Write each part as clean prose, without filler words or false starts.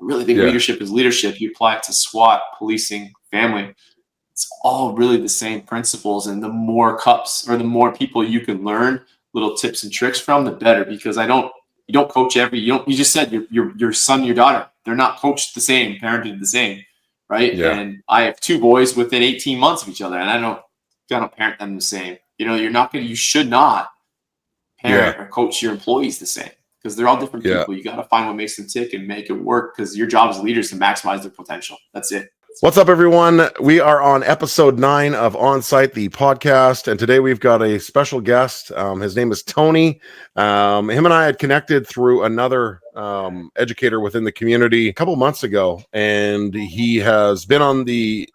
really think leadership is leadership. You apply it to SWAT, policing, family. It's all really the same principles. And the more cups or the more people you can learn little tips and tricks from, the better. Because you don't coach you just said your son, your daughter, they're not coached the same, parented the same, right? Yeah. And I have two boys within 18 months of each other, and I don't parent them the same. You should not parent or coach your employees the same, because they're all different people. You got to find what makes them tick and make it work, because your job as leaders to maximize their potential. That's it. What's up, everyone? We are on episode 9 of Onsite the Podcast, and today we've got a special guest. His name is Tony. Him and I had connected through another educator within the community a couple months ago, and he has been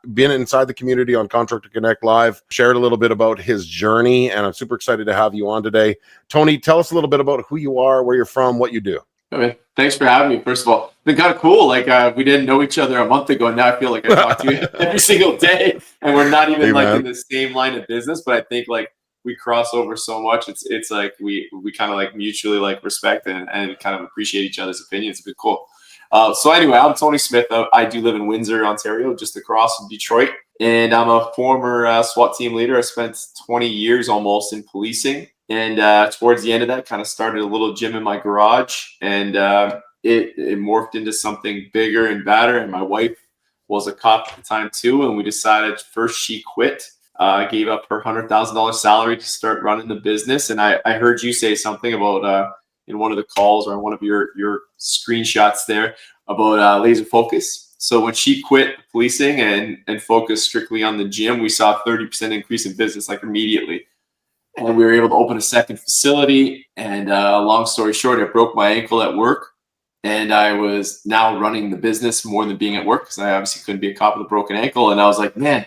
inside the community on Contractor Connect Live, shared a little bit about his journey, and I'm super excited to have you on today. Tony, tell us a little bit about who you are, where you're from, what you do. Okay. Thanks for having me. First of all, it's been kind of cool. Like we didn't know each other a month ago, and now I feel like I talk to you every single day, and we're not even in the same line of business. But I think like we cross over so much. It's like we kind of like mutually like respect and kind of appreciate each other's opinions. It's been cool. So anyway, I'm Tony Smith. I do live in Windsor, Ontario, just across from Detroit, and I'm a former SWAT team leader. I spent 20 years almost in policing. And towards the end of that, kind of started a little gym in my garage, and it morphed into something bigger and badder. And my wife was a cop at the time too, and we decided first she quit, gave up her $100,000 salary to start running the business. And I heard you say something about in one of the calls or in one of your screenshots there about laser focus. So when she quit policing and focused strictly on the gym, we saw a 30% increase in business like immediately. And we were able to open a second facility. And long story short, I broke my ankle at work. And I was now running the business more than being at work, because I obviously couldn't be a cop with a broken ankle. And I was like, man,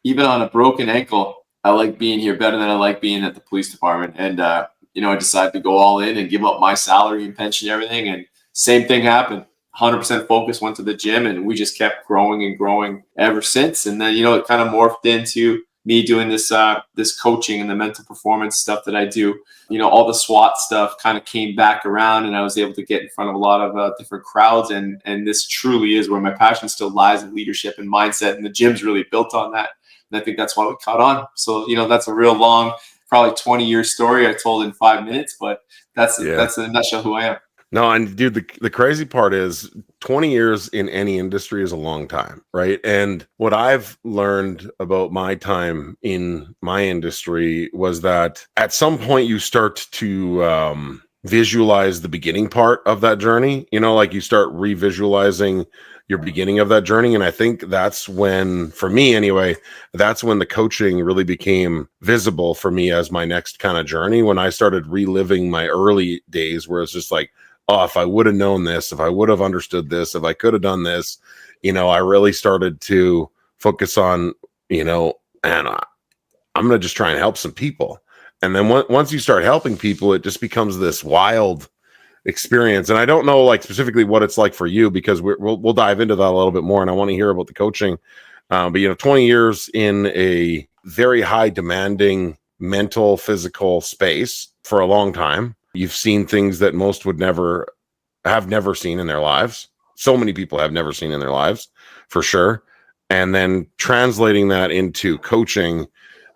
even on a broken ankle, I like being here better than I like being at the police department. And, I decided to go all in and give up my salary and pension and everything. And same thing happened. 100% focus went to the gym, and we just kept growing and growing ever since. And then, it kind of morphed into me doing this coaching and the mental performance stuff that I do. All the SWAT stuff kind of came back around, and I was able to get in front of a lot of different crowds. And this truly is where my passion still lies, in leadership and mindset. And the gym's really built on that. And I think that's why we caught on. So, that's a real long, probably 20-year story I told in 5 minutes, but that's in a nutshell who I am. No, and dude, the crazy part is 20 years in any industry is a long time, right? And what I've learned about my time in my industry was that at some point you start to visualize the beginning part of that journey, like you start revisualizing your beginning of that journey. And I think that's when, for me anyway, that's when the coaching really became visible for me as my next kind of journey, when I started reliving my early days, where it's just like, oh, if I would have known this, if I would have understood this, if I could have done this, I really started to focus on, and I'm going to just try and help some people. And then once you start helping people, it just becomes this wild experience. And I don't know like specifically what it's like for you, because we'll dive into that a little bit more. And I want to hear about the coaching. But 20 years in a very high demanding mental, physical space for a long time. You've seen things that most would never seen in their lives. So many people have never seen in their lives, for sure. And then translating that into coaching,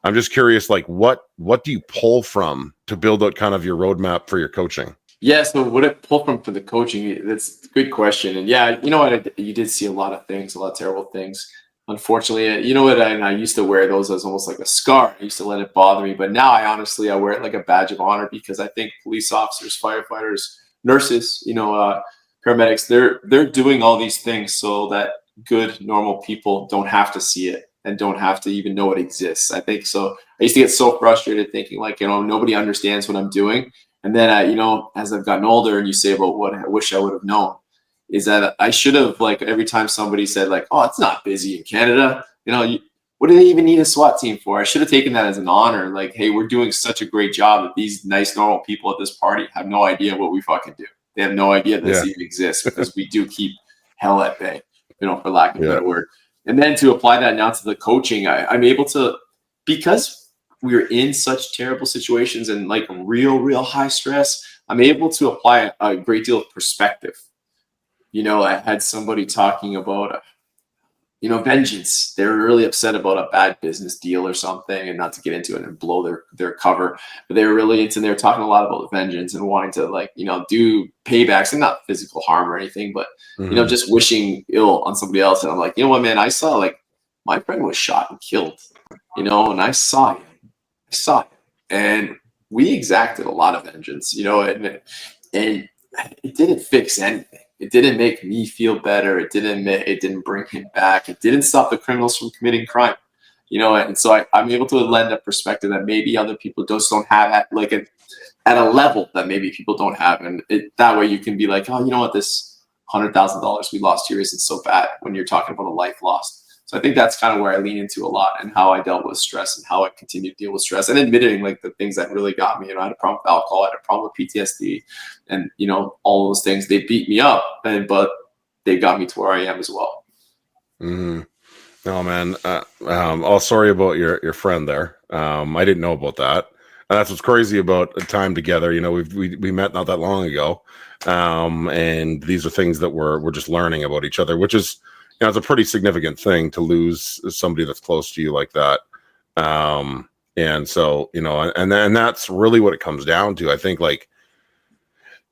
I'm just curious, like what do you pull from to build out kind of your roadmap for your coaching? Yeah, so what I pull from for the coaching, that's a good question. And yeah, you did see a lot of things, a lot of terrible things. Unfortunately, I used to wear those as almost like a scar. I used to let it bother me, but now I wear it like a badge of honor, because I think police officers, firefighters, nurses, paramedics, they're doing all these things so that good, normal people don't have to see it and don't have to even know it exists. I think so. I used to get so frustrated thinking like, nobody understands what I'm doing. And then as I've gotten older, and you say about what I wish I would have known, is that I should have, like, every time somebody said like, oh, it's not busy in Canada, what do they even need a SWAT team for? I should have taken that as an honor. Like, hey, we're doing such a great job that these nice, normal people at this party have no idea what we fucking do. They have no idea this even exists, because we do keep hell at bay, for lack of a better word. And then to apply that now to the coaching, I'm able to, because we're in such terrible situations and like real high stress, I'm able to apply a great deal of perspective. I had somebody talking about, vengeance. They're really upset about a bad business deal or something, and not to get into it and blow their cover, but they were really into, they're talking a lot about vengeance and wanting to do paybacks, and not physical harm or anything, but just wishing ill on somebody else. And I'm like, you know what, man, I saw my friend was shot and killed, and I saw him, and we exacted a lot of vengeance, and it didn't fix anything. It didn't make me feel better. It didn't bring him back. It didn't stop the criminals from committing crime, and so I'm able to lend a perspective that maybe other people just don't have at a level that maybe people don't have. And that way you can be like, oh, you know what, this $100,000 we lost here isn't so bad when you're talking about a life lost. So I think that's kind of where I lean into a lot, and how I dealt with stress and how I continue to deal with stress, and admitting the things that really got me. I had a problem with alcohol, I had a problem with PTSD, and all those things, they beat me up, but they got me to where I am as well. Mm-hmm. Oh man. Sorry about your friend there. I didn't know about that. And that's what's crazy about a time together. We met not that long ago. And these are things that we're just learning about each other, which is, it's a pretty significant thing to lose somebody that's close to you like that. And so, and that's really what it comes down to. I think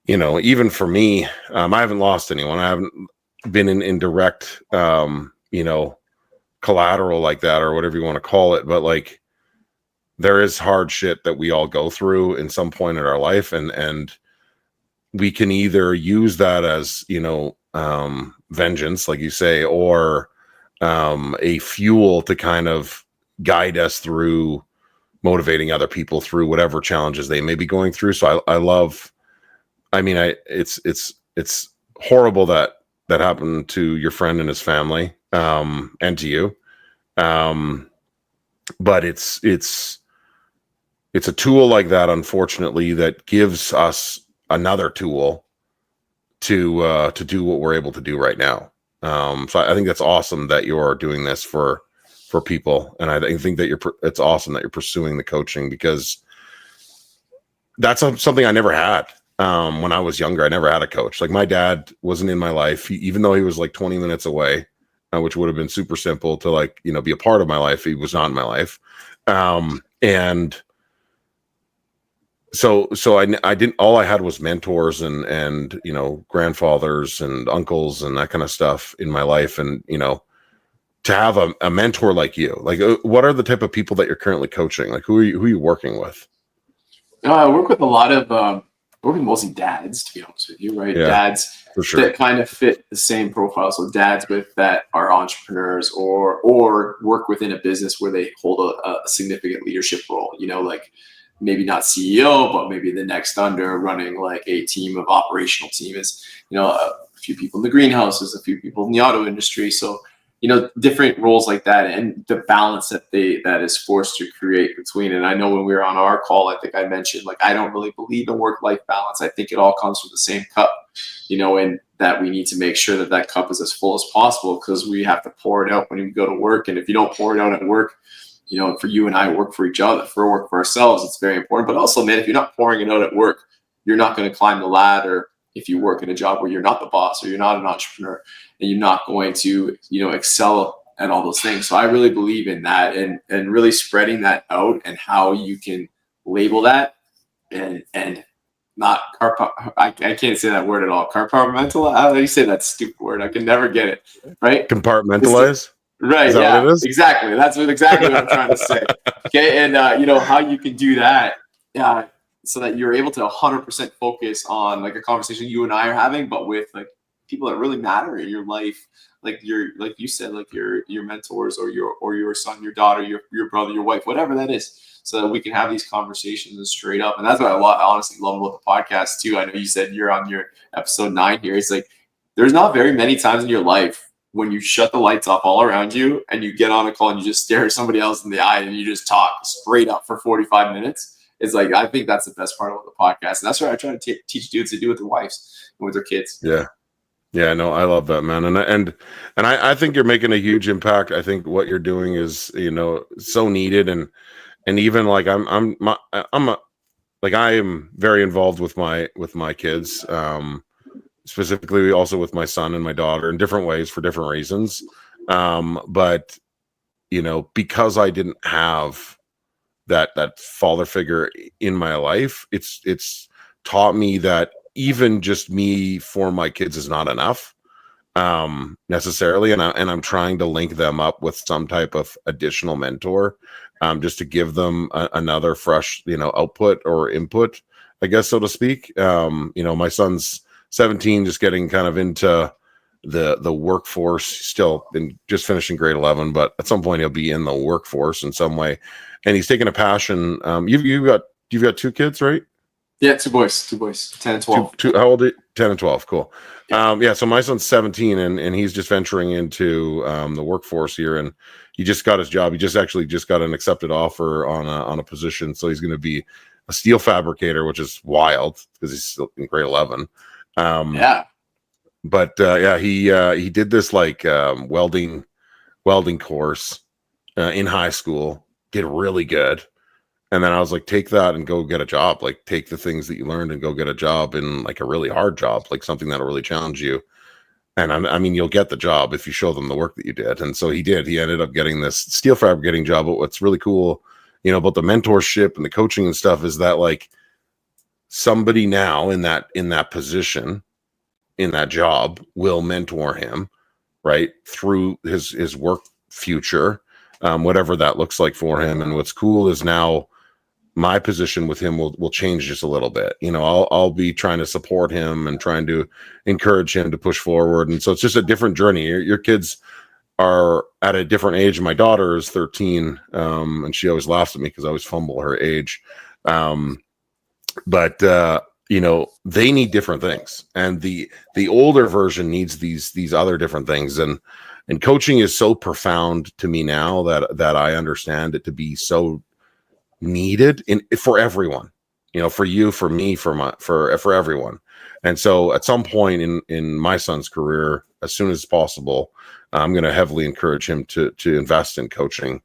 even for me, I haven't lost anyone. I haven't been in direct, collateral like that, or whatever you want to call it. But there is hard shit that we all go through in some point in our life. And we can either use that as, vengeance, like you say, or a fuel to kind of guide us through motivating other people through whatever challenges they may be going through. So it's horrible that happened to your friend and his family, and to you. But it's a tool like that, unfortunately, that gives us another tool to do what we're able to do right now. So I think that's awesome that you're doing this for people. And I think that it's awesome that you're pursuing the coaching, because that's something I never had. When I was younger, I never had a coach. My dad wasn't in my life, even though he was 20 minutes away, which would have been super simple to be a part of my life. He was not in my life. And so I didn't, all I had was mentors and grandfathers and uncles and that kind of stuff in my life. And, to have a mentor like you, what are the type of people that you're currently coaching? Who are you working with? I work with a lot of, work with mostly dads, to be honest with you, right? Yeah, dads for sure, that kind of fit the same profile. So dads that are entrepreneurs or work within a business where they hold a significant leadership role, maybe not CEO, but maybe the next under, running a team of operational team is, a few people in the greenhouses, a few people in the auto industry. So, different roles like that, and the balance that is forced to create between. And I know when we were on our call, I think I mentioned, I don't really believe in work-life balance. I think it all comes from the same cup, and that we need to make sure that cup is as full as possible, because we have to pour it out when we go to work. And if you don't pour it out at work, for you and I, work for each other, work for ourselves, it's very important. But also, man, if you're not pouring it out at work, you're not going to climb the ladder. If you work in a job where you're not the boss, or you're not an entrepreneur, and you're not going to, excel at all those things. So I really believe in that, and really spreading that out, and how you can label that and not I can't say that word at all. Compartmentalize. How do you say that stupid word? I can never get it right. Compartmentalize. Right. Is that yeah. what it is? Exactly. That's exactly what I'm trying to say. Okay. And how you can do that. Yeah. So that you're able to 100% focus on a conversation you and I are having, but with people that really matter in your life, you said, your mentors, or your son, your daughter, your brother, your wife, whatever that is, so that we can have these conversations straight up. And that's what I honestly love about the podcast too. I know you said you're on your episode 9 here. It's there's not very many times in your life when you shut the lights off all around you and you get on a call and you just stare at somebody else in the eye and you just talk straight up for 45 minutes. It's I think that's the best part of the podcast. And that's what I try to teach dudes to do with their wives and with their kids. Yeah. Yeah, no, I love that, man. And I think you're making a huge impact. I think what you're doing is, so needed. And even I am very involved with my kids. specifically also with my son and my daughter in different ways for different reasons. But because I didn't have that father figure in my life, it's taught me that even just me for my kids is not enough necessarily, and I'm trying to link them up with some type of additional mentor, just to give them another fresh output or input, I guess, so to speak. My son's 17, just getting kind of into the workforce, still in just finishing grade 11, but at some point he'll be in the workforce in some way, and he's taking a passion. You've got 2 kids, right? Yeah, two boys, 10 and 12. How old are you? 10 and 12. Cool. Yeah. So my son's 17 and he's just venturing into the workforce here, and he just got his job. He just got an accepted offer on a position. So he's going to be a steel fabricator, which is wild because he's still in grade 11. But he did this welding course in high school, did really good. And then I was like, take that and go get a job. Like, take the things that you learned and go get a job in a really hard job, like something that'll really challenge you. And I mean, you'll get the job if you show them the work that you did. And so he did. He ended up getting this steel fabricating job. But what's really cool, about the mentorship and the coaching and stuff is that somebody now in that position, in that job, will mentor him, right, through his work future, whatever that looks like for him. And what's cool is now my position with him will change just a little bit. I'll be trying to support him and trying to encourage him to push forward. And so it's just a different journey. Your kids are at a different age. My daughter is 13, and she always laughs at me because I always fumble her age. But they need different things, and the older version needs these other different things. And coaching is so profound to me now that I understand it to be so needed for everyone, for you, for me, for everyone. And so at some point in my son's career, as soon as possible, I'm going to heavily encourage him to invest in coaching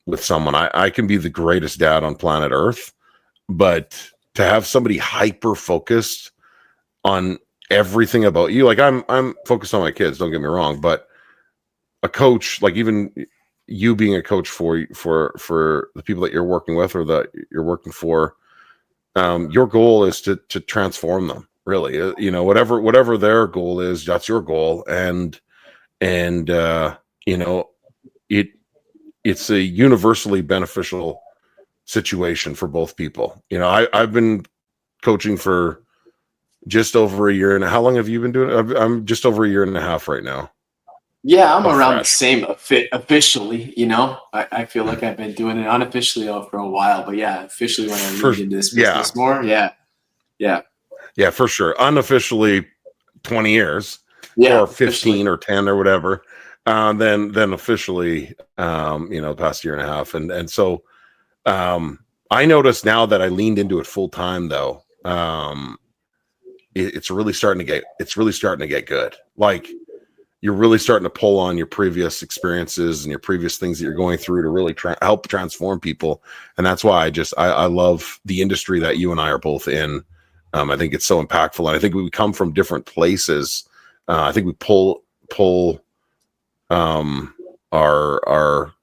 with someone. I can be the greatest dad on planet Earth, but to have somebody hyper focused on everything about you, I'm focused on my kids, don't get me wrong, but a coach, even you being a coach for the people that you're working with or that you're working for, your goal is to transform them, really. Whatever their goal is, that's your goal. And it's a universally beneficial situation for both people. I've been coaching for just over a year. And how long have you been doing it? I'm just over a year and a half right now. Yeah, I'm around the same officially. I feel like I've been doing it unofficially for a while, but yeah, officially when I moved into this business more. Yeah, for sure. Unofficially 20 years, or 15 or 10 or whatever. Then officially, the past year and a half. And so I noticed now that I leaned into it full time though. It's really starting to get good. You're really starting to pull on your previous experiences and your previous things that you're going through to really help transform people. And that's why I love the industry that you and I are both in. I think it's so impactful. And I think we come from different places. I think we pull our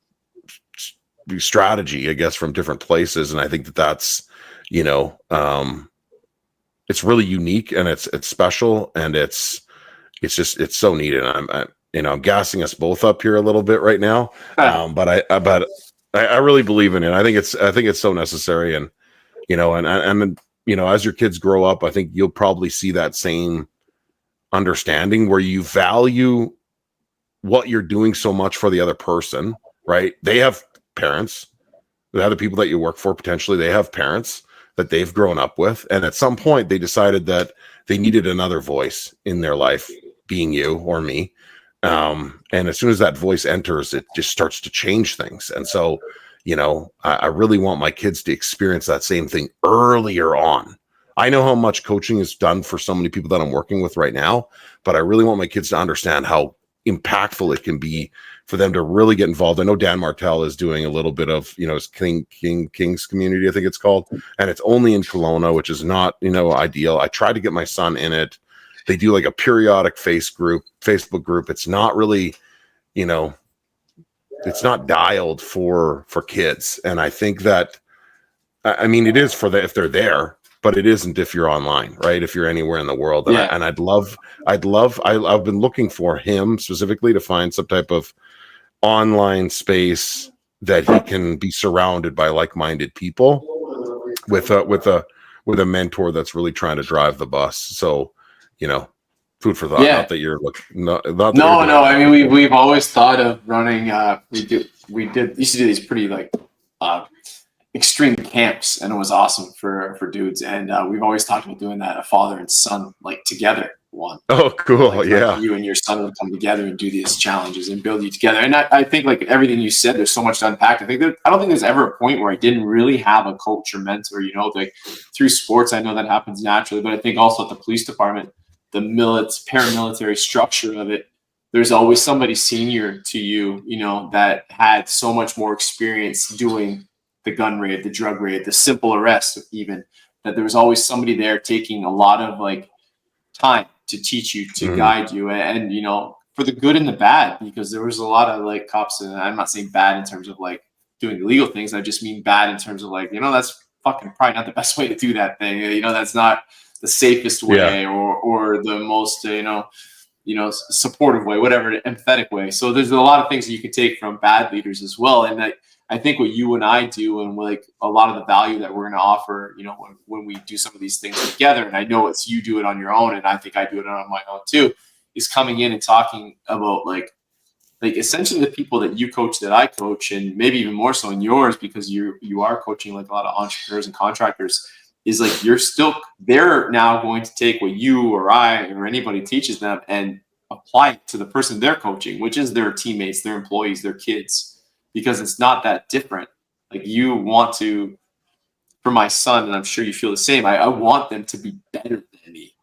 strategy, I guess, from different places. And I think that's, it's really unique and it's special and it's so needed. I'm gassing us both up here a little bit right now. But I really believe in it. I think it's so necessary. And, as your kids grow up, I think you'll probably see that same understanding where you value what you're doing so much for the other person, right? They have parents, the other people that you work for, potentially they have parents that they've grown up with. And at some point they decided that they needed another voice in their life, being you or me. And as soon as that voice enters, it just starts to change things. And so, I really want my kids to experience that same thing earlier on. I know how much coaching is done for so many people that I'm working with right now, but I really want my kids to understand how impactful it can be for them to really get involved. I know Dan Martell is doing a little bit of, his King's community, I think it's called, and it's only in Kelowna, which is not, ideal. I tried to get my son in it. they do like a periodic Facebook group. It's not really, you know, it's not dialed for kids. And I think that, I mean, it is for if they're there, but it isn't if you're online, right? If you're anywhere in the world. And, Yeah. I've been looking for him specifically to find some type of online space that he can be surrounded by like-minded people with a mentor that's really trying to drive the bus. So, you know, food for thought. Yeah. Not that you're No. I mean, we've always thought of running. We used to do these pretty like extreme camps, and it was awesome for dudes. And we've always talked about doing that, a father and son like together. One. Oh, cool. Like, yeah. You and your son will come together and do these challenges and build you together. And I think like everything you said, there's so much to unpack. I don't think there's ever a point where I didn't really have a coach or mentor, you know, like through sports. I know that happens naturally, but I think also at the police department, the paramilitary structure of it, there's always somebody senior to you, you know, that had so much more experience doing the gun raid, the drug raid, the simple arrest, even, that there was always somebody there taking a lot of like time to teach you, to guide you, and you know, for the good and the bad, because there was a lot of like cops, and I'm not saying bad in terms of like doing illegal things. I just mean bad in terms of like, you know, that's fucking probably not the best way to do that thing. You know, that's not the safest way, or the most, you know, supportive way, whatever, empathetic way. So there's a lot of things that you can take from bad leaders as well. And I think what you and I do, and like a lot of the value that we're going to offer, you know, when we do some of these things together, and I know it's you do it on your own, and I think I do it on my own too, is coming in and talking about like essentially the people that you coach, that I coach, and maybe even more so in yours, because you are coaching like a lot of entrepreneurs and contractors, is like they're now going to take what you or I or anybody teaches them and apply it to the person they're coaching, which is their teammates, their employees, their kids. Because it's not that different. Like you want to, for my son, and I'm sure you feel the same, I want them to be better than me.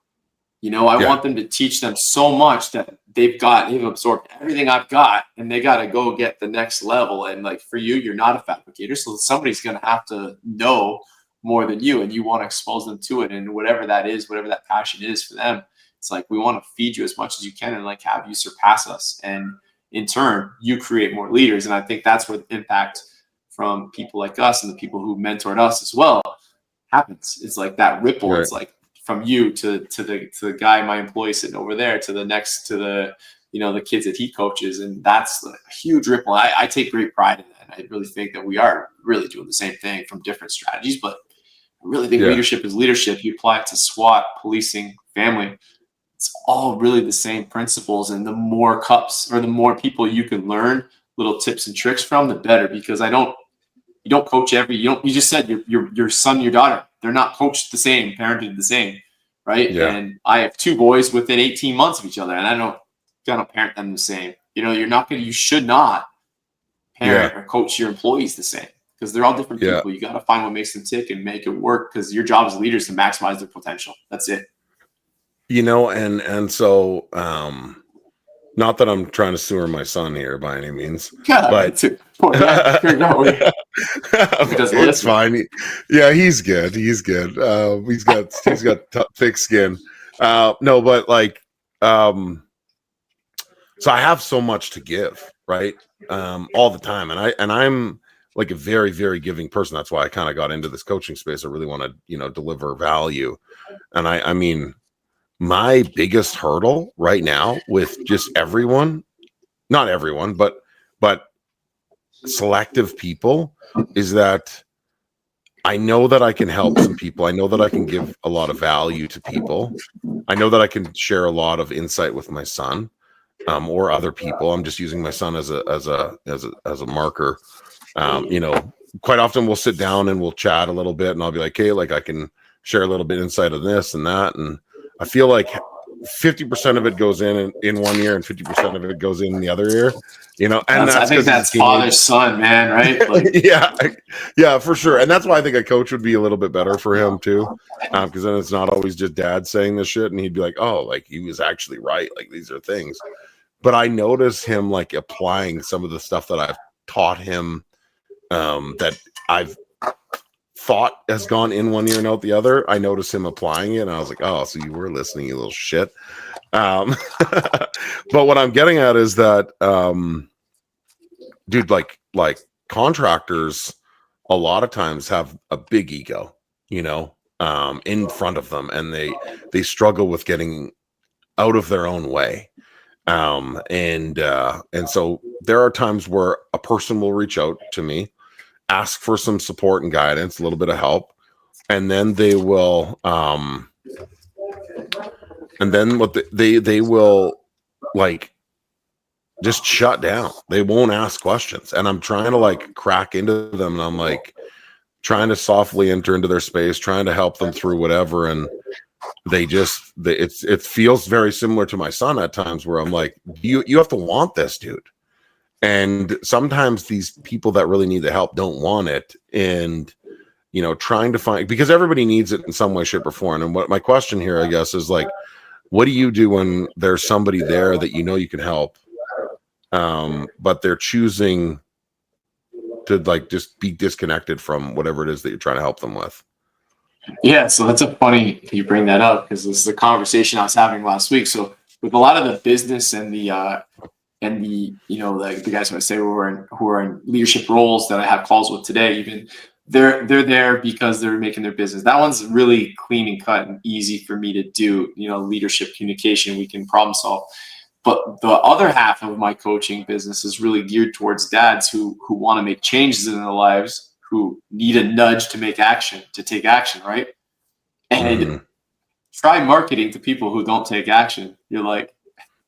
You know, I want them to teach them so much that they've absorbed everything I've got, and they got to go get the next level. And like for you, you're not a fabricator, so somebody's going to have to know more than you, and you want to expose them to it. And whatever that is, whatever that passion is for them, it's like we want to feed you as much as you can and like have you surpass us. And in turn, you create more leaders. And I think that's where the impact from people like us and the people who mentored us as well happens. It's like that ripple. Right. It's like from you to the guy, my employee sitting over there, to the next, to the, you know, the kids that he coaches. And that's a huge ripple. I take great pride in that. I really think that we are really doing the same thing from different strategies, but I really think leadership is leadership. You apply it to SWAT, policing, family. It's all really the same principles, and the more cups or the more people you can learn little tips and tricks from, the better. Because you don't coach you just said your son, your daughter, they're not coached the same, parented the same, right? Yeah. And I have two boys within 18 months of each other, and I don't parent them the same. You know, you should not parent or coach your employees the same, because they're all different people. You got to find what makes them tick and make it work, because your job as leaders to maximize their potential. That's it. You know, and so, not that I'm trying to sewer my son here by any means, but it's fine. Yeah, he's good. He's good. He's got thick skin. No, but like, so I have so much to give, right? All the time, and I'm like a very, very giving person. That's why I kind of got into this coaching space. I really want to, you know, deliver value, and I mean. My biggest hurdle right now with just everyone, not everyone, but selective people, is that I know that I can help some people. I know that I can give a lot of value to people. I know that I can share a lot of insight with my son, or other people. I'm just using my son as a marker. You know, quite often we'll sit down and we'll chat a little bit, and I'll be like, hey, like I can share a little bit insight of this and that, and I feel like 50% of it goes in one ear and 50% of it goes in the other ear, you know. And I think that's father son, man, right? Like, yeah, for sure. And that's why I think a coach would be a little bit better for him too, because then it's not always just dad saying this shit, and he'd be like, oh, like he was actually right. Like these are things. But I notice him like applying some of the stuff that I've taught him, that I've thought has gone in one ear and out the other, I noticed him applying it, and I was like, oh, so you were listening, you little shit. But what I'm getting at is that, dude, like contractors a lot of times have a big ego, in front of them, and they struggle with getting out of their own way. And so there are times where a person will reach out to me, ask for some support and guidance, a little bit of help, and then they will, and then what they will like just shut down. They won't ask questions, and I'm trying to like crack into them, and I'm like trying to softly enter into their space, trying to help them through whatever, and it feels very similar to my son at times, where I'm like, you have to want this, dude. And sometimes these people that really need the help don't want it, and trying to find, because everybody needs it in some way, shape, or form. And what my question here, I guess, is like, what do you do when there's somebody there that you can help, but they're choosing to like just be disconnected from whatever it is that you're trying to help them with? Yeah, so that's a funny you bring that up, because this is a conversation I was having last week. So with a lot of the business and the like the guys who I say who are in leadership roles that I have calls with today, even they're there because they're making their business. That one's really clean and cut and easy for me to do. Leadership, communication, we can problem solve. But the other half of my coaching business is really geared towards dads who want to make changes in their lives, who need a nudge to take action, right? And try marketing to people who don't take action. You're like,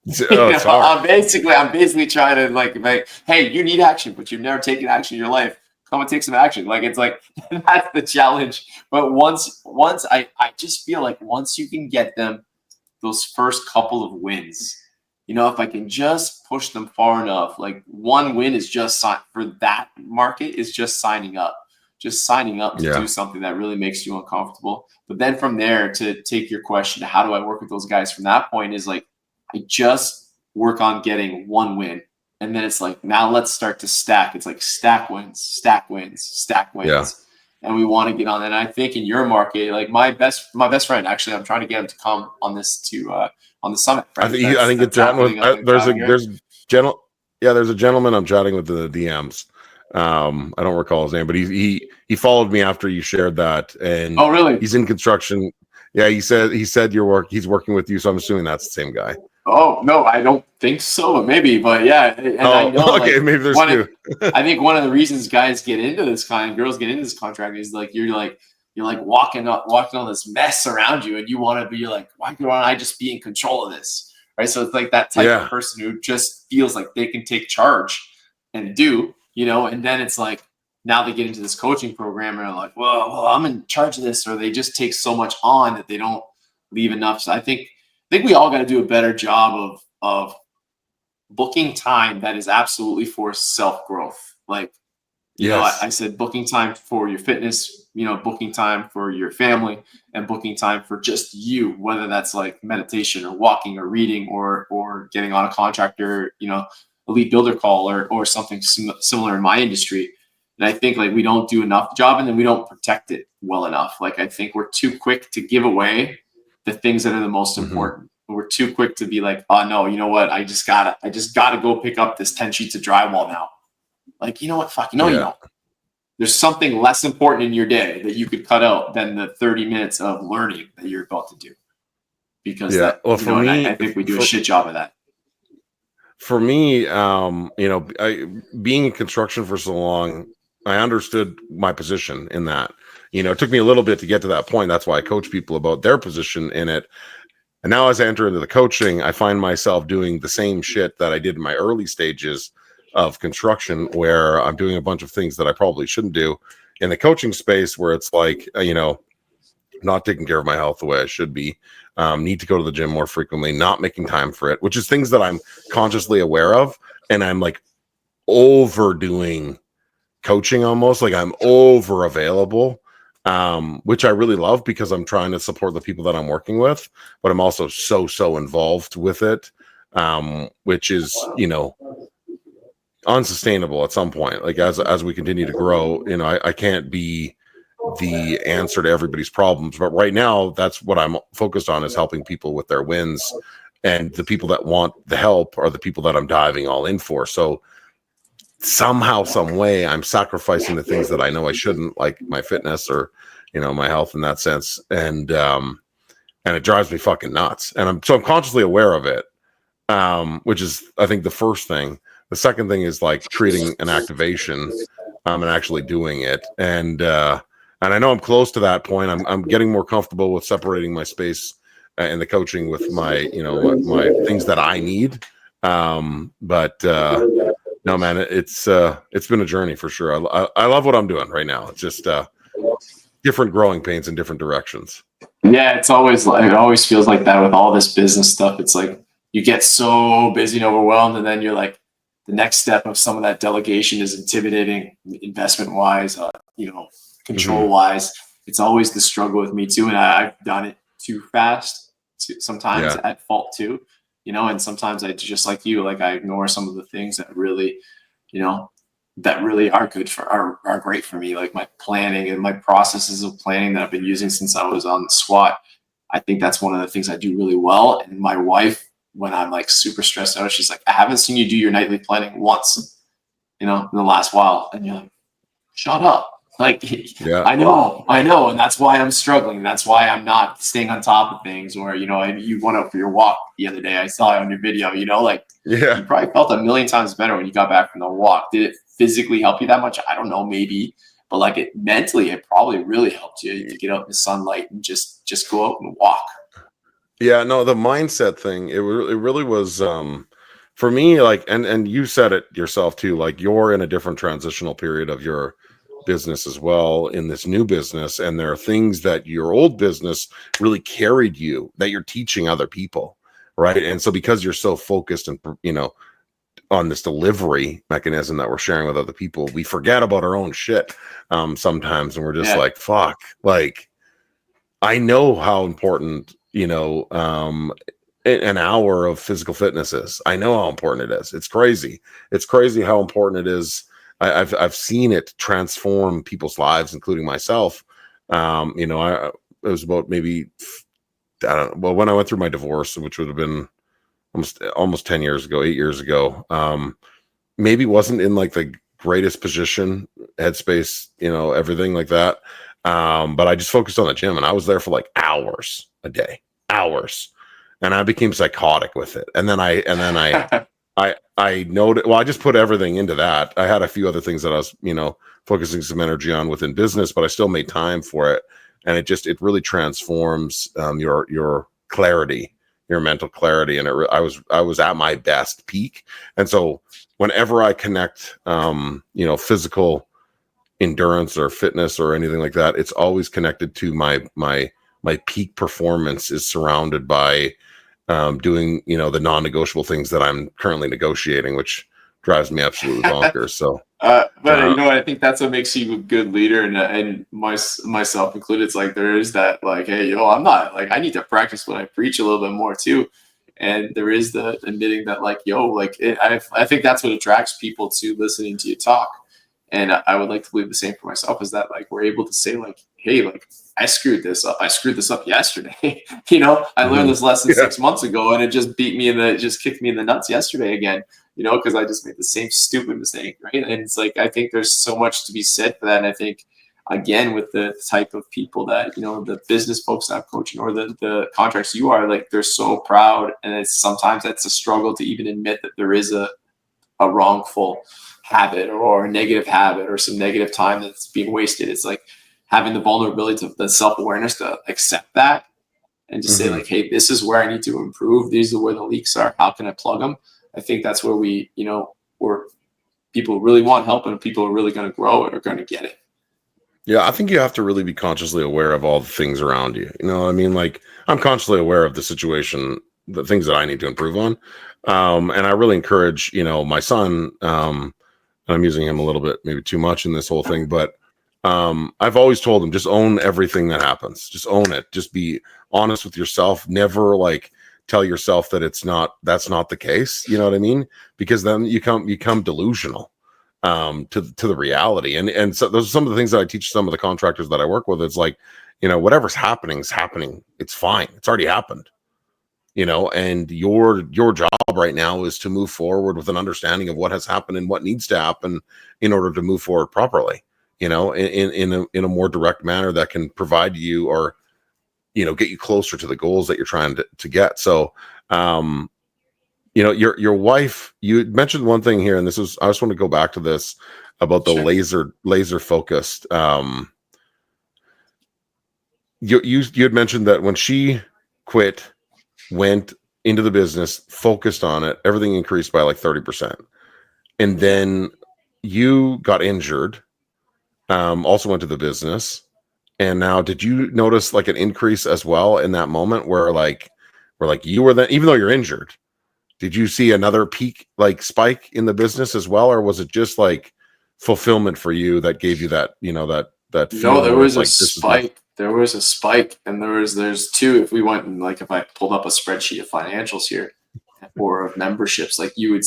I'm basically trying to like, hey, you need action, but you've never taken action in your life. Come and take some action. Like, it's like, that's the challenge. But once I just feel like once you can get them those first couple of wins, if I can just push them far enough, like one win is just for that market is just signing up to do something that really makes you uncomfortable. But then from there, to take your question to how do I work with those guys from that point, is like, I just work on getting one win. And then it's like, now let's start to stack. It's like stack wins. Yeah. And we want to get on that. And I think in your market, like my best friend, actually, I'm trying to get him to come on this on the summit. Right? I think it's there's a gentleman I'm chatting with in the DMs. I don't recall his name, but he followed me after you shared that. And oh, really? He's in construction. Yeah, he said he's working with you, so I'm assuming that's the same guy. Oh, no, I don't think so, but maybe. But yeah, and I know, okay, maybe there's two. I think one of the reasons guys get into this girls get into this contract is like you're walking all this mess around you, and you want to be like, why can't I just be in control of this, right? So it's like that type of person who just feels like they can take charge and do, and then it's like now they get into this coaching program and are like, well, I'm in charge of this, or they just take so much on that they don't leave enough. So I think we all got to do a better job of booking time that is absolutely for self-growth. Like, I said, booking time for your fitness, booking time for your family, and booking time for just you, whether that's like meditation or walking or reading or getting on a contractor, elite builder call or something similar in my industry. And I think like we don't do enough job, and then we don't protect it well enough. Like, I think we're too quick to give away the things that are the most important. We're too quick to be like, oh no, you know what? I just gotta go pick up this 10 sheets of drywall now. Like, you know what? Fuck, you don't. There's something less important in your day that you could cut out than the 30 minutes of learning that you're about to do. Because I think we do a shit job of that. For me, being in construction for so long, I understood my position in that. It took me a little bit to get to that point. That's why I coach people about their position in it. And now as I enter into the coaching, I find myself doing the same shit that I did in my early stages of construction, where I'm doing a bunch of things that I probably shouldn't do in the coaching space, where it's like, not taking care of my health the way I should be, need to go to the gym more frequently, not making time for it, which is things that I'm consciously aware of. And I'm like overdoing coaching, almost like I'm over available, which I really love because I'm trying to support the people that I'm working with, but I'm also so involved with it, which is, unsustainable at some point. Like as we continue to grow, I can't be the answer to everybody's problems. But right now, that's what I'm focused on, is helping people with their wins. And the people that want the help are the people that I'm diving all in for. So somehow, some way, I'm sacrificing the things that I know I shouldn't, like my fitness or, my health in that sense. And it drives me fucking nuts. And I'm consciously aware of it, which is, I think, the first thing. The second thing is like treating an activation and actually doing it. And I know I'm close to that point. I'm getting more comfortable with separating my space and the coaching with my, my things that I need. But no, man, it's been a journey for sure. I love what I'm doing right now. It's just different growing pains in different directions. Yeah, it always feels like that with all this business stuff. It's like you get so busy and overwhelmed, and then you're like, the next step of some of that delegation is intimidating, investment wise, control wise. It's always the struggle with me too, and I've done it too fast, sometimes at fault too, and sometimes I just, like you, like I ignore some of the things that really, that really are good are great for me, like my planning and my processes of planning that I've been using since I was on the SWAT. I think that's one of the things I do really well. And my wife, when I'm like super stressed out, she's like, I haven't seen you do your nightly planning once, in the last while. And you're like, shut up. Like, I know. And that's why I'm struggling. That's why I'm not staying on top of things. Or, you went out for your walk the other day. I saw it on your video, you probably felt a million times better when you got back from the walk. Did it physically help you that much? I don't know, maybe. But like mentally, it probably really helped you to get out in the sunlight and just go out and walk. Yeah, no, the mindset thing, it really was, for me, like, and you said it yourself too, like you're in a different transitional period of your business as well in this new business. And there are things that your old business really carried you that you're teaching other people. Right. And so because you're so focused and, on this delivery mechanism that we're sharing with other people, we forget about our own shit sometimes. And we're just like, fuck, like, I know how important, an hour of physical fitness is. I know how important it is. It's crazy. It's crazy how important it is. I've seen it transform people's lives, including myself. It was about maybe, I don't know, well, when I went through my divorce, which would have been almost 10 years ago, 8 years ago, maybe wasn't in like the greatest position, headspace, everything like that. But I just focused on the gym, and I was there for like hours a day, and I became psychotic with it. And then I noted, well, I just put everything into that. I had a few other things that I was, focusing some energy on within business, but I still made time for it. And it really transforms your clarity, your mental clarity. And I was at my best peak. And so whenever I connect, physical endurance or fitness or anything like that, it's always connected to my peak performance is surrounded by doing, the non-negotiable things that I'm currently negotiating, which drives me absolutely bonkers. So, I think that's what makes you a good leader, and myself included. It's like there is that, like, hey, I'm not, like, I need to practice what I preach a little bit more too. And there is the admitting that, like, I think that's what attracts people to listening to you talk. And I would like to believe the same for myself, is that, like, we're able to say, like, hey, like, I screwed this up. I screwed this up yesterday. I learned this lesson 6 months ago, and it just just kicked me in the nuts yesterday again, because I just made the same stupid mistake. Right. And it's like, I think there's so much to be said for that. And I think, again, with the type of people that, the business folks that I'm coaching, or the contracts you are, like, they're so proud. And sometimes that's a struggle to even admit that there is a wrongful habit or a negative habit or some negative time that's being wasted. It's like having the vulnerability, to the self-awareness to accept that and just say, like, hey, this is where I need to improve. These are where the leaks are. How can I plug them? I think that's where where people really want help, and people are really going to grow and are going to get it. Yeah, I think you have to really be consciously aware of all the things around you. You know what I mean? Like, I'm consciously aware of the situation, the things that I need to improve on. And I really encourage, my son, and I'm using him a little bit, maybe too much in this whole thing, but I've always told him, just own everything that happens. Just own it. Just be honest with yourself. Never like tell yourself that that's not the case. You know what I mean? Because then you become delusional. to the reality. And so those are some of the things that I teach some of the contractors that I work with. It's like, whatever's happening is happening. It's fine. It's already happened. And your job right now is to move forward with an understanding of what has happened and what needs to happen in order to move forward properly, in a more direct manner that can provide you or, get you closer to the goals that you're trying to get. So, your wife, you mentioned one thing here, and I just want to go back to this about the laser focused. You had mentioned that when she quit, went into the business, focused on it, everything increased by like 30%. And then you got injured, also went to the business. And now, did you notice like an increase as well in that moment where you were then, even though you're injured, did you see another peak, like spike in the business as well? Or was it just like fulfillment for you that gave you that, that No, there was a spike. There was a spike, and there's two. If I pulled up a spreadsheet of financials here or of memberships, like you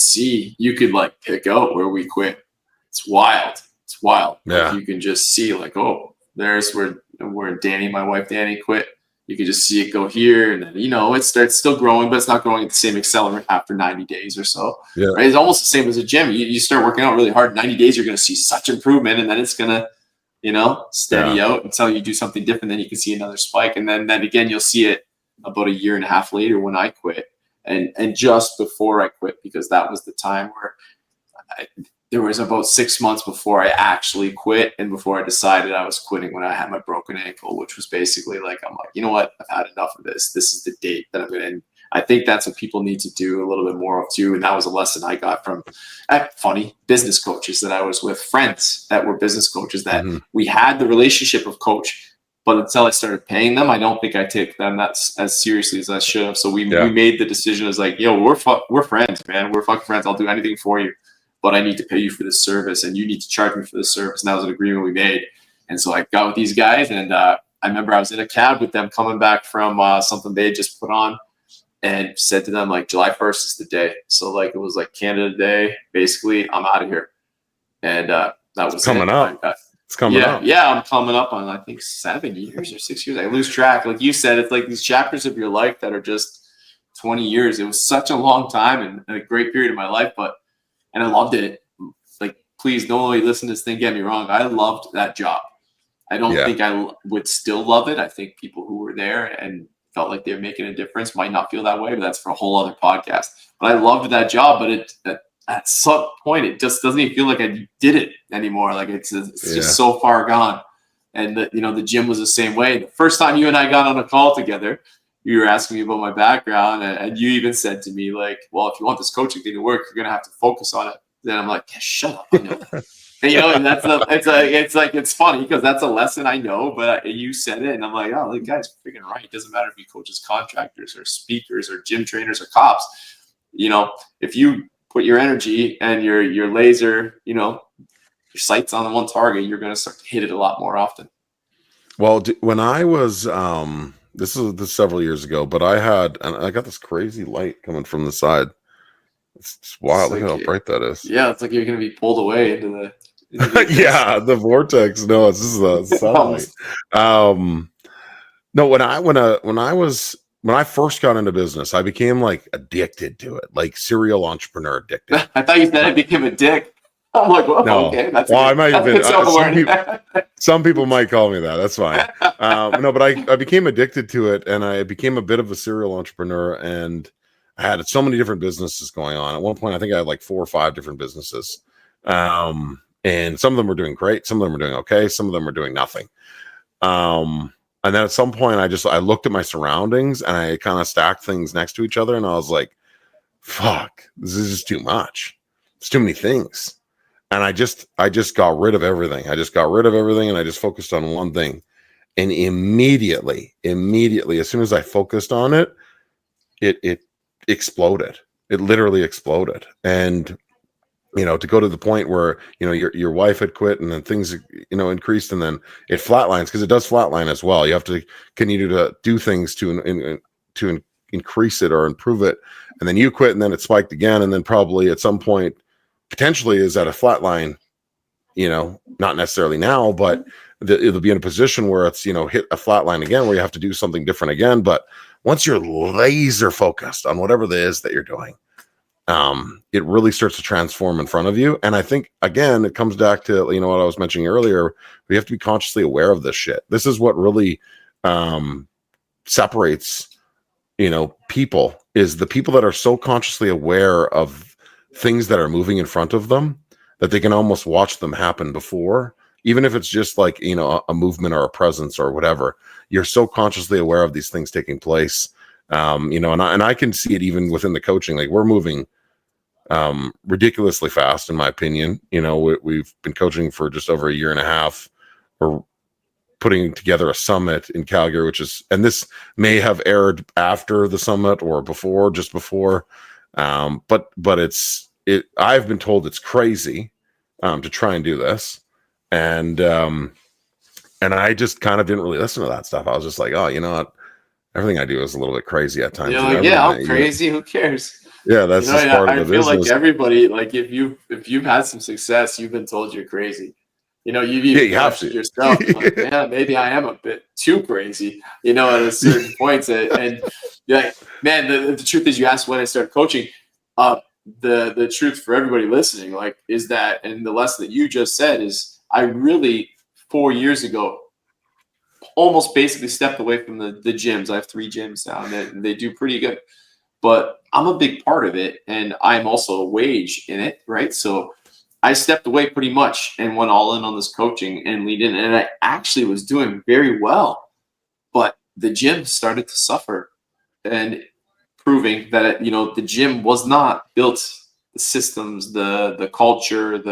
could like pick out where we quit. It's wild. Yeah. Like you can just see like, oh, there's where Danny, my wife Danny, quit. You can just see it go here, and then it's still growing, but it's not growing at the same accelerant after 90 days or so. Yeah. Right? It's almost the same as a gym. You start working out really hard, 90 days, you're going to see such improvement, and then it's going to steady out until you do something different. Then you can see another spike. And then again, you'll see it about a year and a half later when I quit and just before I quit, because that was the time where there was about 6 months before I actually quit and before I decided I was quitting when I had my broken ankle, which was basically like, I'm like, you know what? I've had enough of this. This is the date that I'm going to end. I think that's what people need to do a little bit more of too. And that was a lesson I got from funny business coaches that I was with, friends that were business coaches that we had the relationship of coach, but until I started paying them, I don't think I take them as seriously as I should have. So we made the decision as like, yo, we're friends, man. We're fucking friends. I'll do anything for you, but I need to pay you for this service and you need to charge me for this service. And that was an agreement we made. And so I got with these guys, and I remember I was in a cab with them coming back from something they had just put on. And said to them, like, July 1st is the day. So, like, it was like Canada Day. Basically, I'm out of here. And that was coming up. It's coming up. Yeah, I'm coming up on, I think, 7 years or 6 years. I lose track. Like you said, it's like these chapters of your life that are just 20 years. It was such a long time and a great period of my life. And I loved it. Like, please, don't only listen to this thing, get me wrong. I loved that job. I don't think I would still love it. I think people who were there and felt like they're making a difference might not feel that way, but that's for a whole other podcast. But I loved that job, but at some point it just doesn't even feel like I did it anymore. Like it's just so far gone. And the gym was the same way. The first time you and I got on a call together, you were asking me about my background, and you even said to me like, well, if you want this coaching thing to work, you're gonna have to focus on it. Then I'm like, yeah, shut up. I know. And it's funny because that's a lesson I know, but you said it and I'm like, oh, the guy's freaking right. It doesn't matter if he coaches contractors or speakers or gym trainers or cops. If you put your energy and your laser, your sights on the one target, you're going to start to hit it a lot more often. Well, when I was, this is several years ago, but I got this crazy light coming from the side. It's wild. Look how bright that is. Yeah, it's like you're going to be pulled away into the the vortex. No, this is the sunlight. No, when I first got into business, I became like addicted to it, like serial entrepreneur addicted. I thought you said I became a dick. I'm like, well, no. Okay. That's I might have been. Some people might call me that. That's fine. No, but I became addicted to it, and I became a bit of a serial entrepreneur, and I had so many different businesses going on. At one point, I think I had like 4 or 5 different businesses. And some of them were doing great. Some of them were doing okay. Some of them were doing nothing. And then at some point I looked at my surroundings and I kind of stacked things next to each other. And I was like, fuck, this is just too much. It's too many things. And I just got rid of everything. I just got rid of everything. And I just focused on one thing. And immediately, as soon as I focused on it, it exploded. It literally exploded. And to go to the point where, your wife had quit and then things, increased and then it flatlines, because it does flatline as well. You have to continue to do things to increase it or improve it. And then you quit and then it spiked again. And then probably at some point, potentially is at a flatline not necessarily now, but it'll be in a position where it's, hit a flat line again, where you have to do something different again. But once you're laser focused on whatever it is that you're doing, it really starts to transform in front of you. And I think, again, it comes back to, what I was mentioning earlier. We have to be consciously aware of this shit. This is what really separates, people, is the people that are so consciously aware of things that are moving in front of them that they can almost watch them happen before, even if it's just like, a movement or a presence or whatever. You're so consciously aware of these things taking place. And I can see it even within the coaching. Like, we're moving ridiculously fast, in my opinion. We've been coaching for just over a year and a half. We're putting together a summit in Calgary, and this may have aired after the summit or just before. But I've been told it's crazy to try and do this. And I just kind of didn't really listen to that stuff. I was just like, oh, you know what? Everything I do is a little bit crazy at times. I'm crazy. Who cares? Yeah, that's just part of the business. I feel like everybody, like if you've had some success, you've been told you're crazy. You have to yourself. Like, yeah, maybe I am a bit too crazy. At a certain point, and like, man, the truth is, you asked when I started coaching. The truth for everybody listening, like, is that, and the lesson that you just said is, I really 4 years ago almost basically stepped away from the gyms. I have 3 gyms now, and they do pretty good. But I'm a big part of it, and I'm also a wage in it, right? So I stepped away pretty much and went all in on this coaching and leaned in, and I actually was doing very well. But the gym started to suffer, and proving that the gym was not built, the systems, the culture,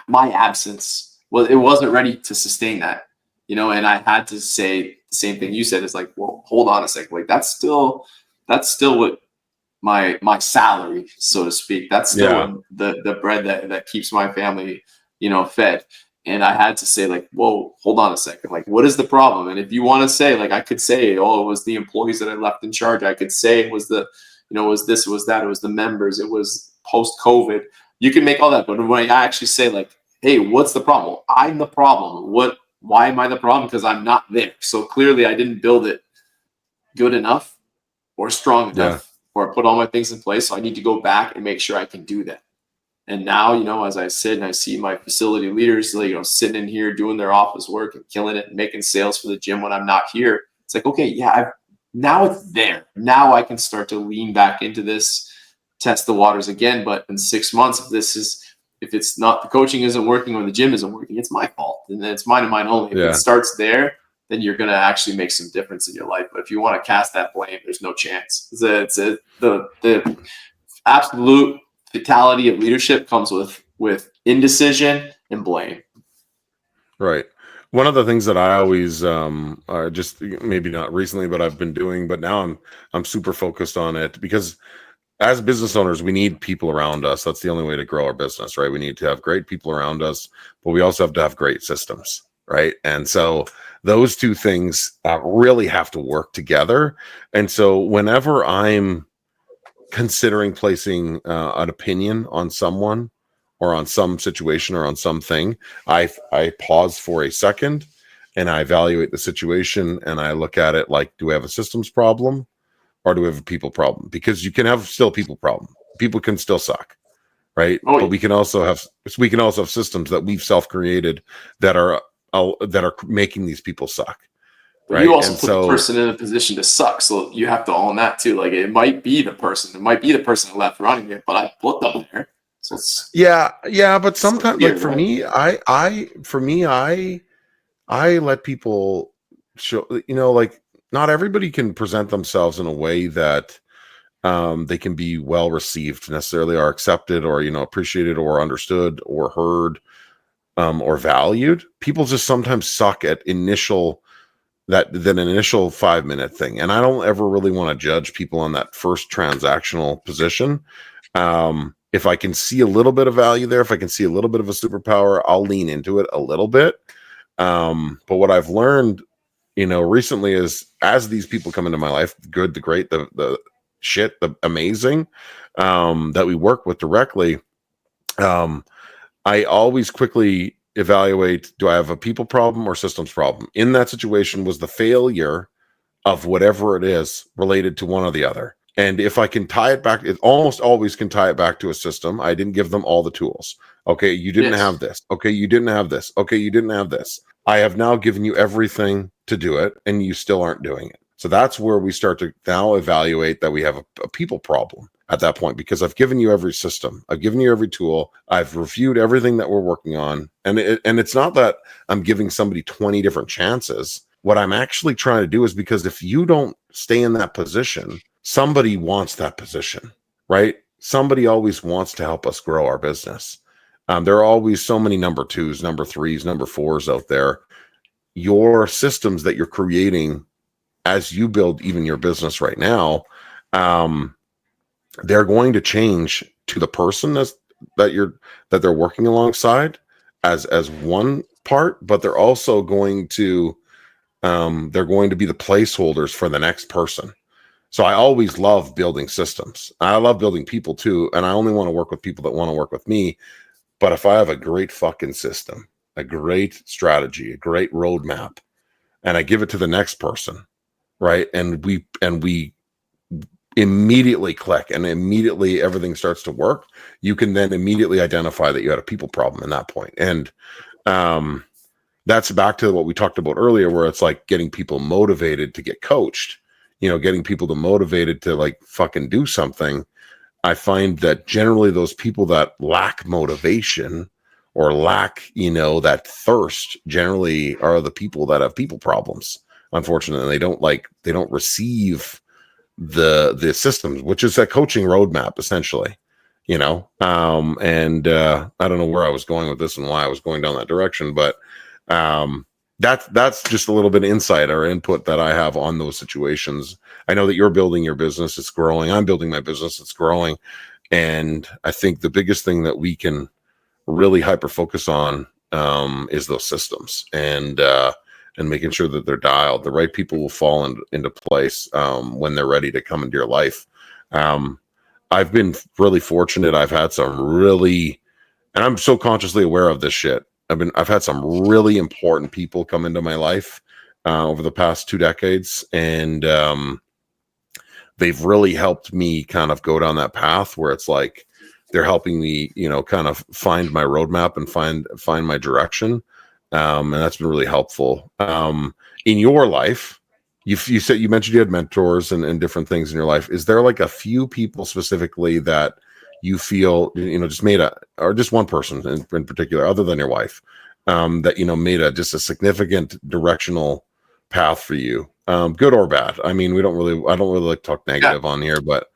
my absence, it wasn't ready to sustain that. And I had to say the same thing you said. It's like, well, hold on a second. Like, that's still what my salary, so to speak. That's still the bread that keeps my family, fed. And I had to say, like, whoa, hold on a second. Like, what is the problem? And if you want to say, like, I could say, oh, it was the employees that I left in charge. I could say it was it was this, it was that, it was the members, it was post-COVID. You can make all that. But when I actually say, like, hey, what's the problem? Well, I'm the problem. Why am I the problem? Because I'm not there. So clearly I didn't build it good enough or strong enough, or put all my things in place. So I need to go back and make sure I can do that. And now, as I sit and I see my facility leaders, sitting in here doing their office work and killing it and making sales for the gym when I'm not here, it's like, okay, now it's there. Now I can start to lean back into this, test the waters again. But in 6 months, if it's not, the coaching isn't working or the gym isn't working, it's my fault. And then it's mine and mine only. If it starts there, then you're going to actually make some difference in your life. But if you want to cast that blame, there's no chance. The absolute fatality of leadership comes with indecision and blame. Right. One of the things that I always just, maybe not recently, but I've been doing, but now I'm super focused on it, because as business owners, we need people around us. That's the only way to grow our business, right? We need to have great people around us, but we also have to have great systems, right? And so those two things really have to work together. And so whenever I'm considering placing an opinion on someone or on some situation or on something, I pause for a second and I evaluate the situation, and I look at it like, do we have a systems problem or do we have a people problem? Because you can have still people problem. People can still suck, right? Oh, yeah. But we can also have systems that we've self-created that are making these people suck. But you also put the person in a position to suck, so you have to own that too. Like, it might be the person that left running it, but I put them there. So but sometimes, like, for me, I let people show, like, not everybody can present themselves in a way that they can be well received necessarily, or accepted, or appreciated, or understood, or heard, or valued. People just sometimes suck at initial 5-minute thing. And I don't ever really want to judge people on that first transactional position. If I can see a little bit of value there, if I can see a little bit of a superpower, I'll lean into it a little bit. But what I've learned, recently is, as these people come into my life, the good, the great, the shit, the amazing, that we work with directly, I always quickly evaluate, do I have a people problem or systems problem? In that situation, was the failure of whatever it is related to one or the other? And if I can tie it back, it almost always can tie it back to a system. I didn't give them all the tools. Okay, you didn't have this. Okay, you didn't have this. Okay, you didn't have this. I have now given you everything to do it, and you still aren't doing it. So that's where we start to now evaluate that we have a people problem at that point, because I've given you every system, I've given you every tool, I've reviewed everything that we're working on, and it's not that I'm giving somebody 20 different chances. What I'm actually trying to do is, because if you don't stay in that position, somebody wants that position, right? Somebody always wants to help us grow our business. There are always so many number twos, number threes, number fours out there. Your systems that you're creating as you build even your business right now, they're going to change to the person that they're working alongside as one part, but they're also going to they're going to be the placeholders for the next person. So I always love building systems. I love building people too, and I only want to work with people that want to work with me. But if I have a great fucking system, a great strategy, a great roadmap, and I give it to the next person, right? And we immediately click, and immediately everything starts to work. You can then immediately identify that you had a people problem in that point. And that's back to what we talked about earlier, where it's like getting people motivated to get coached, getting people to motivated to like fucking do something. I find that generally those people that lack motivation or lack, that thirst, generally are the people that have people problems. Unfortunately, they don't receive the systems, which is a coaching roadmap, essentially, and I don't know where I was going with this and why I was going down that direction, but that's just a little bit of insight or input that I have on those situations. I know that you're building your business, it's growing. I'm building my business, it's growing. And I think the biggest thing that we can really hyper focus on is those systems, and making sure that they're dialed. The right people will fall into place when they're ready to come into your life. I've been really fortunate. I've had some really, and I'm so consciously aware of this shit. I've had some really important people come into my life over the past 2 decades, and they've really helped me kind of go down that path where it's like they're helping me, kind of find my roadmap and find my direction. And that's been really helpful. In your life, you mentioned you had mentors and different things in your life. Is there like a few people specifically that you feel, just just one person in particular, other than your wife, that, made just a significant directional path for you, good or bad? I mean, I don't really like to talk negative on here, but,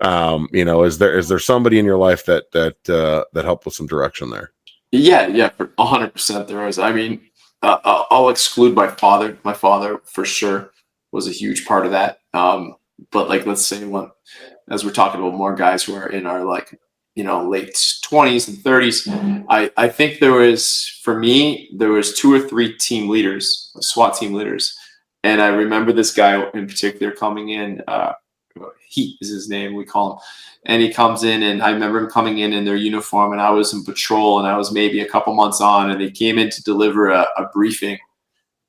is there somebody in your life that helped with some direction there? Yeah, for 100% there is. I mean, I'll exclude my father. My father for sure was a huge part of that. But like, let's say as we're talking about more guys who are in our late 20s and 30s, I think there was 2 or 3 team leaders, SWAT team leaders. And I remember this guy in particular coming in, Heat is his name, we call him. And he comes in, and I remember him coming in their uniform, and I was in patrol, and I was maybe a couple months on, and they came in to deliver a briefing.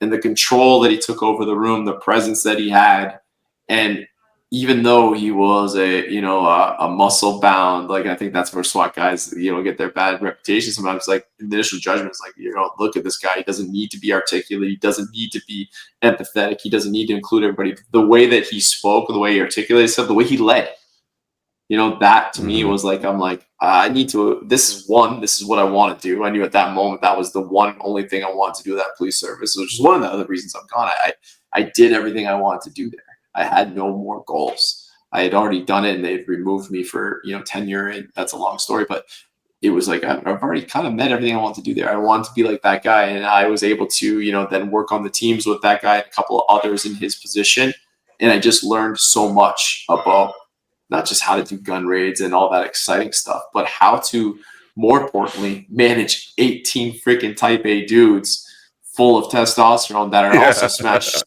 And the control that he took over the room, the presence that he had, and even though he was a muscle bound, like I think that's where SWAT guys get their bad reputation sometimes. Like the initial judgment is like, look at this guy, he doesn't need to be articulate, he doesn't need to be empathetic, he doesn't need to include everybody. The way that he spoke, the way he articulated stuff, the way he led, that to me was like, I'm like, I need to, this is what I want to do. I knew at that moment that was the only thing I wanted to do with that police service, which is one of the other reasons I'm gone. I did everything I wanted to do there. I had no more goals. I had already done it, and they'd removed me for, tenure. And that's a long story, but it was like, I've already kind of met everything I want to do there. I wanted to be like that guy. And I was able to, then work on the teams with that guy and a couple of others in his position. And I just learned so much about not just how to do gun raids and all that exciting stuff, but how to, more importantly, manage 18 freaking type A dudes full of testosterone that are also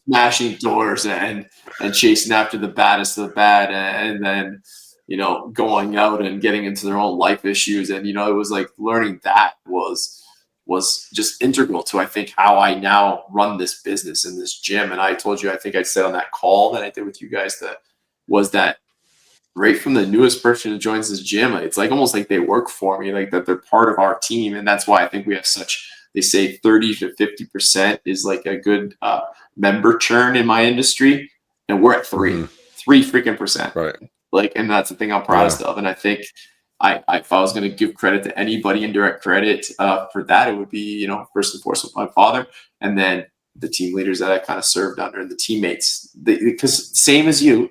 smashing doors and chasing after the baddest of the bad. And then, going out and getting into their own life issues. And, it was like learning that was just integral to, I think, how I now run this business in this gym. And I told you, I think I said on that call that I did with you guys, that right from the newest person who joins this gym, it's like almost like they work for me, like that they're part of our team. And that's why I think we have they say 30 to 50% is like a good member churn in my industry. And we're at 3 freaking percent. Right. Like, and that's the thing I'm proudest of. And I think if I was going to give credit to anybody, indirect credit for that, it would be, first and foremost my father, and then the team leaders that I kind of served under, and the teammates. Because same as you're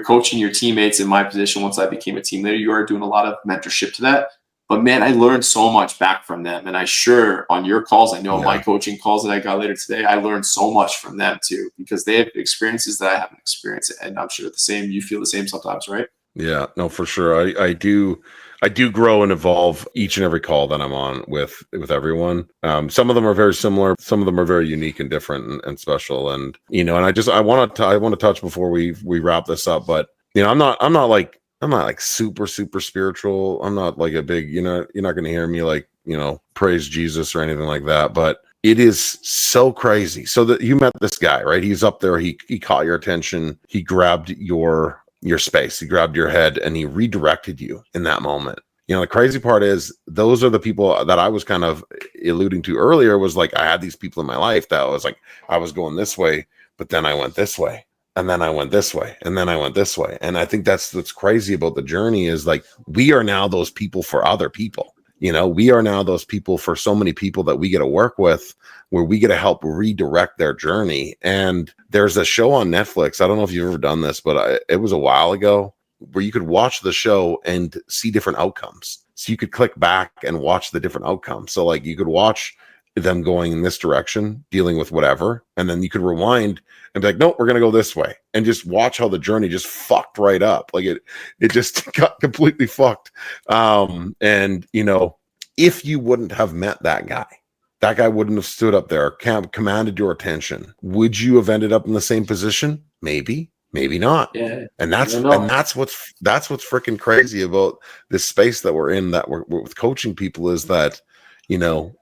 coaching your teammates in my position. Once I became a team leader, you are doing a lot of mentorship to that. But man, I learned so much back from them. And I sure on your calls, I know my coaching calls that I got later today, I learned so much from them too, because they have experiences that I haven't experienced. And I'm sure you feel the same sometimes, right? Yeah, no, for sure. I do grow and evolve each and every call that I'm on with everyone. Some of them are very similar. Some of them are very unique and different and special. And, and I want to touch before we wrap this up, but I'm not like super, super spiritual. I'm not like a big, you're not going to hear me like, praise Jesus or anything like that, but it is so crazy. So that you met this guy, right? He's up there. He caught your attention. He grabbed your space. He grabbed your head and he redirected you in that moment. The crazy part is those are the people that I was kind of alluding to earlier, was like, I had these people in my life that was like, I was going this way, but then I went this way. And then I went this way, and then I went this way. And I think that's what's crazy about the journey is like, we are now those people for other people. We are now those people for so many people that we get to work with, where we get to help redirect their journey. And there's a show on Netflix. I don't know if you've ever done this, but it was a while ago, where you could watch the show and see different outcomes. So you could click back and watch the different outcomes. So like you could watch them going in this direction, dealing with whatever, and then you could rewind and be like, nope, we're gonna go this way, and just watch how the journey just fucked right up. Like it just got completely fucked. And if you wouldn't have met that guy wouldn't have stood up there, commanded your attention, would you have ended up in the same position? Maybe not. Yeah. And that's what's freaking crazy about this space that we're in, that we're with coaching people, is that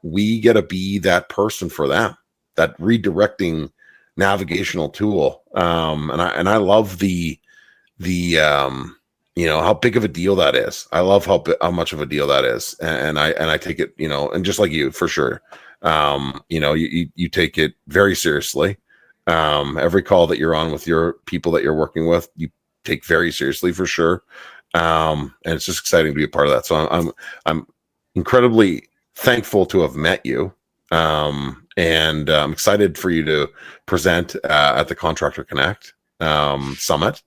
we get to be that person for them, that redirecting navigational tool. And I love the how big of a deal that is. I love how much of a deal that is. And I take it, and just like you, for sure, you take it very seriously. Every call that you're on with your people that you're working with, you take very seriously, for sure. And it's just exciting to be a part of that. So I'm incredibly thankful to have met you. And I'm excited for you to present at the Contractor Connect Summit.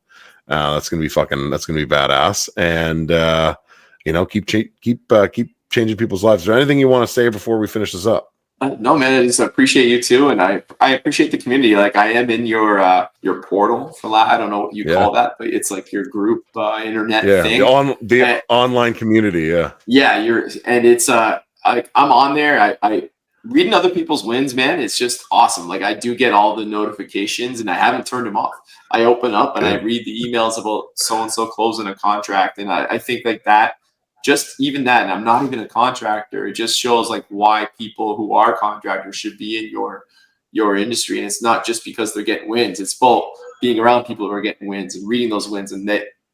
That's gonna be badass. And keep changing people's lives. Is there anything you want to say before we finish this up? No, man, I just appreciate you too, and I appreciate the community. Like, I am in your portal for that. I don't know what you call that, but it's like your group internet thing. The online community. Yeah, it's I'm on there. I reading other people's wins, man. It's just awesome. Like, I do get all the notifications, and I haven't turned them off. I open up and I read the emails about so and so closing a contract, and I think like that. Just even that, and I'm not even a contractor, it just shows like why people who are contractors should be in your industry. And it's not just because they're getting wins. It's both being around people who are getting wins and reading those wins. And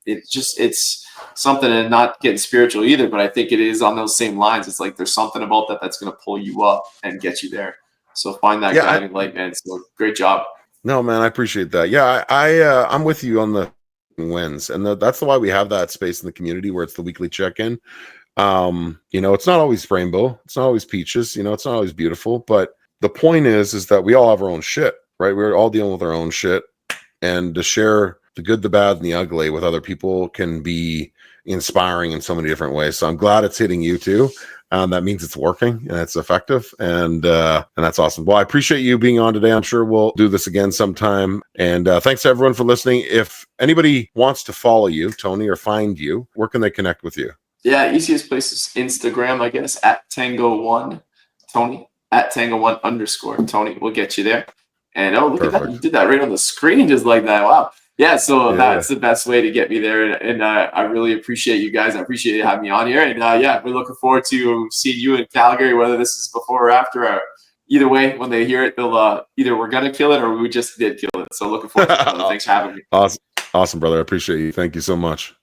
it's something, and not getting spiritual either, but I think it is on those same lines. It's like there's something about that's going to pull you up and get you there. So find that guiding light, man. So great job. No, man, I appreciate that. Yeah, I'm with you on the wins, and that's why we have that space in the community where it's the weekly check-in. It's not always rainbow, it's not always peaches, it's not always beautiful, but the point is that we all have our own shit, right? We're all dealing with our own shit, and to share the good, the bad, and the ugly with other people can be inspiring in so many different ways. So I'm glad it's hitting you too. That means it's working and it's effective, and that's awesome. Well, I appreciate you being on today. I'm sure we'll do this again sometime. And thanks to everyone for listening. If anybody wants to follow you, Tony, or find you, where can they connect with you? Yeah, easiest place is Instagram, I guess, at Tango1 Tony, at Tango1_Tony. We'll get you there. And look at that, you did that right on the screen, just like that. Wow. Yeah, so Yeah. that's the best way to get me there, and I really appreciate you guys. I appreciate you having me on here, and yeah, we're looking forward to seeing you in Calgary, whether this is before or after. Or either way, when they hear it, they'll either we're gonna kill it or we just did kill it. So looking forward to it, brother. Thanks for having me. Awesome, brother. I appreciate you. Thank you so much.